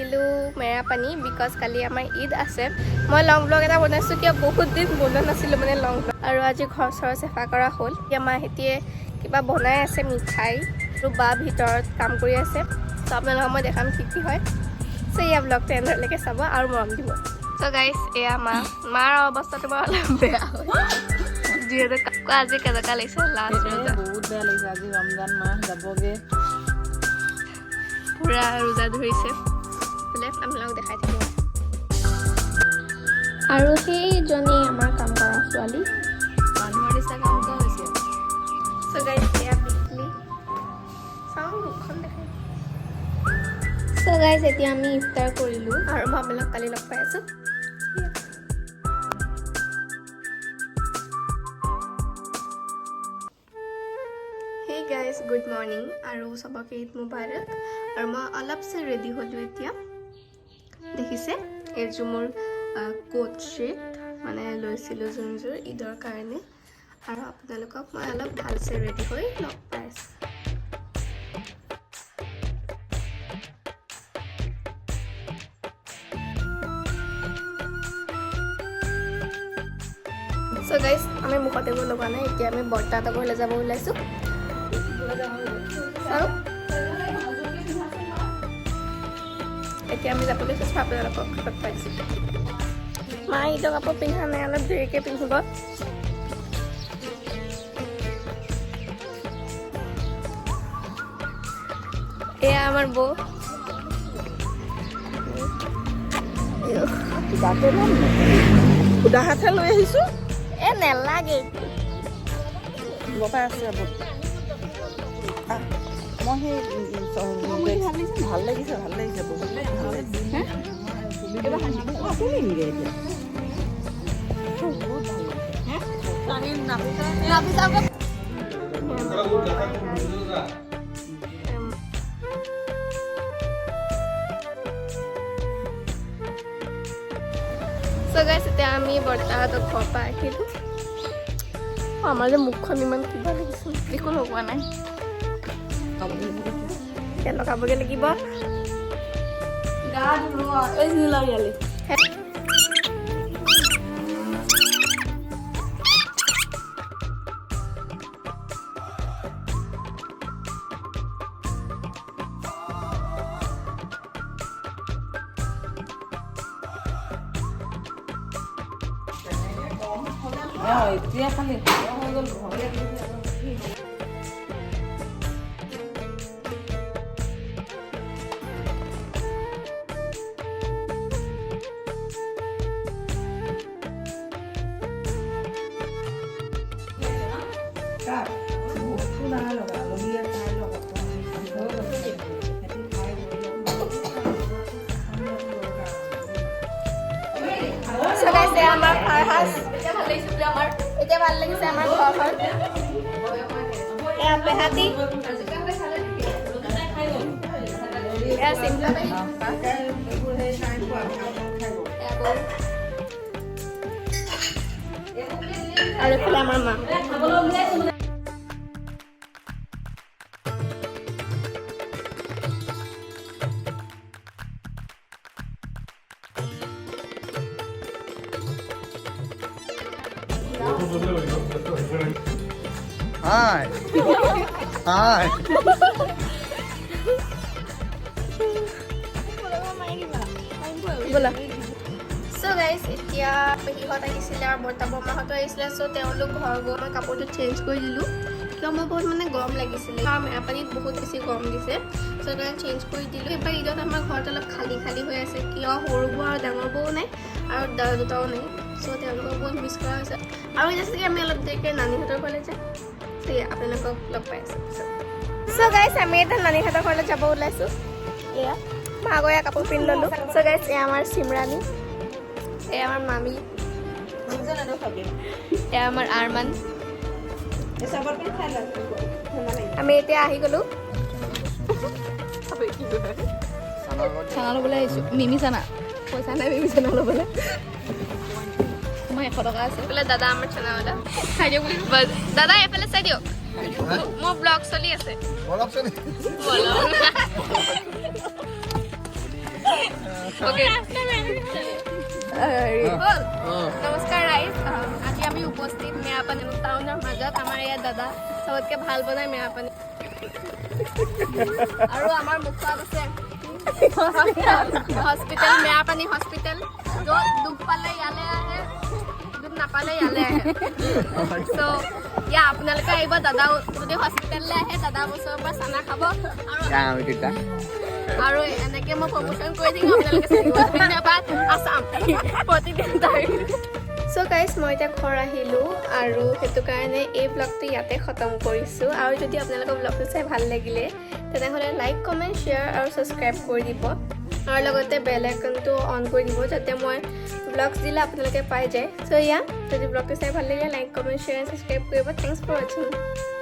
গ'লোঁ মেৰাপানী বিকজ কালি আমাৰ ঈদ আছে মই লং ব্লগ এটা বনাইছোঁ কিয় বহুত দিন বনোৱা নাছিলোঁ মানে লং ব্লগ আৰু আজি ঘৰ চৰ চাফা কৰা হ'ল এতিয়া মাহেঁতিয়ে কিবা বনাই আছে মিঠাই আৰু বা ভিতৰত কাম কৰি আছে চ' আপোনালোকক মই দেখাম কি কি হয় চ' এয়া ব্লগটো এনেধৰণেকৈ চাব আৰু মৰম দিব চ' গাইছ এয়া মাৰ অৱস্থাটো বাৰু অলপ বেয়া হয় যিহেতু আজি কেনেকুৱা লাগিছে লাষ্ট ৰোজা বহুত বেয়া লাগিছে আজি ৰমজান মাহ যাবগে পুৰা ৰোজা ধৰিছে বোলে আপোনালোকক দেখাই থাকিব আৰু সেইজনী আমাৰ কাম কৰা ছোৱালী মানুহৰ নিচিনা কাম কৰা হৈছে চ' গাইছ এয়া বিকলি চাওঁ মুখখন দেখাই চ' গাইছ এতিয়া আমি ইফতাৰ কৰিলোঁ আৰু মই আপোনালোক কালি লগ পাই আছোঁ Hey guys, good morning আৰু সবকে ঈদ মুবাৰক আৰু মই অলপছে ৰেডি হ'লোঁ এতিয়া দেখিছে এইযোৰ মোৰ কোট শ্বিট মানে লৈছিলোঁ যোনযোৰ ঈদৰ কাৰণে আৰু আপোনালোকক মই অলপ ভালছে ৰেডি হৈ লগ পাই আছোঁ চ' গাইজ আমি মুখত একো লগা নাই এতিয়া আমি বৰ্তাহঁতৰ ঘৰলৈ যাব ওলাইছোঁ আৰু এতিয়া আমি যাবলৈ চেষ্টা আপোনালোকক লগ পাইছোঁ মা ঈদৰ কাপোৰ পিন্ধা নাই অলপ দেৰিকৈ পিন্ধিব এয়া আমাৰ বৌ সুদা হাতহে লৈ আহিছোঁ এ নেলাগে বপাই আছে মই সেই ভাল লাগিছে বহুত ভাল লাগিছে চ' গাইছ এতিয়া আমি বৰ্তাহঁতক ঘৰৰ পৰা আহিলোঁ আমাৰ যে মুখখন ইমান কিবা লাগিছে একো লগোৱা নাই এতিয়া লগাবগৈ লাগিব গা ধোৱা এই জিলাৰিয়ালি এতিয়া খালি হৈ গ'ল আমাৰ ফাৰহাজ এতিয়া ভাল লাগিছে আমাৰ ঘৰখন এয়া পেহাতি এয়া চিম্পল আৰু এইফালে আমাৰ মা Hi. Hi. ব'লা চ' গাইজ এতিয়া পেহীহঁত আহিছিলে আৰু বৰ্তা বৰমাহঁতো আহিছিলে চ' তেওঁলোক ঘৰ গৈ মই কাপোৰটো চেঞ্জ কৰি দিলোঁ কিয় মই বহুত মানে গৰম লাগিছিলে আৰু মেৰাপানীত বহুত বেছি গৰম দিছে চ' সেইকাৰণে চেঞ্জ কৰি দিলোঁ এইবাৰ ঈদত আমাৰ ঘৰত অলপ খালী খালী হৈ আছে কিয় সৰু বৌ আৰু ডাঙৰ বৌও নাই আৰু দাদা দুটাও নাই চ' তেওঁলোকক বহুত মিছ কৰা হৈছে আৰু এতিয়া চাগে আমি অলপ দেৰিকৈ নানীহঁতৰ ঘৰলৈ যাম চাগে আপোনালোকক লগ পাই আছোঁ চ' গাইজ আমি এতিয়া নানীহঁতৰ ঘৰলৈ যাব ওলাইছোঁ এয়া ভাগৰীয়া কাপোৰ পিন্ধি ল'লোঁ চ' গাইজ এয়া আমাৰ চিমৰাণী এয়া আমাৰ মামী এয়া আমাৰ আৰমান আমি এতিয়া আহি গ'লোঁ চানা ল'বলৈ আহিছোঁ মিমি চানা পইচা নাই মিমি চানা ল'বলৈ মই 100 টকা আছে এইফালে দাদা আমাৰ চানাৱালা চাই দিয়ক বুলি দাদা এইফালে চাই দিয়ক মোৰ ব্লগ চলি আছে অ'কে হ'ল নমস্কাৰ ৰাইজ আজি আমি উপস্থিত মেৰাপানী টাউনৰ মাজত আমাৰ ইয়াত দাদা চবতকৈ ভাল বনাই মেৰাপানী আৰু আমাৰ মুখত আছে হস্পিটেল মেৰাপানী হস্পিটেল য'ত দুখ পালে ইয়ালৈ আহে দুখ নাপালে ইয়ালৈ আহে চ' ইয়া আপোনালোকে আহিব দাদা যদি হস্পিটেললৈ আহে দাদা ওচৰৰ পৰা চানা খাব আৰু এনেকৈ মই প্ৰমোশ্যন কৰি দিম আপোনালোকে চাব ধন্যবাদ আছাম প্ৰতিদিন চ' গাইজ মই এতিয়া ঘৰ আহিলোঁ আৰু সেইটো কাৰণে এই ব্লগটো ইয়াতে খতম কৰিছোঁ আৰু যদি আপোনালোকৰ ব্লগটো চাই ভাল লাগিলে তেনেহ'লে লাইক কমেণ্ট শ্বেয়াৰ আৰু ছাবস্ক্ৰাইব কৰি দিব আৰু লগতে বেল আইকনটো অন কৰি দিব যাতে মই ব্লগছ দিলে আপোনালোকে পাই যায় চ' যদি ব্লগটো চাই ভাল লাগিলে লাইক কমেণ্ট শ্বেয়াৰ ছাবস্ক্ৰাইব কৰিব থেংকছ ফৰ ৱাচিং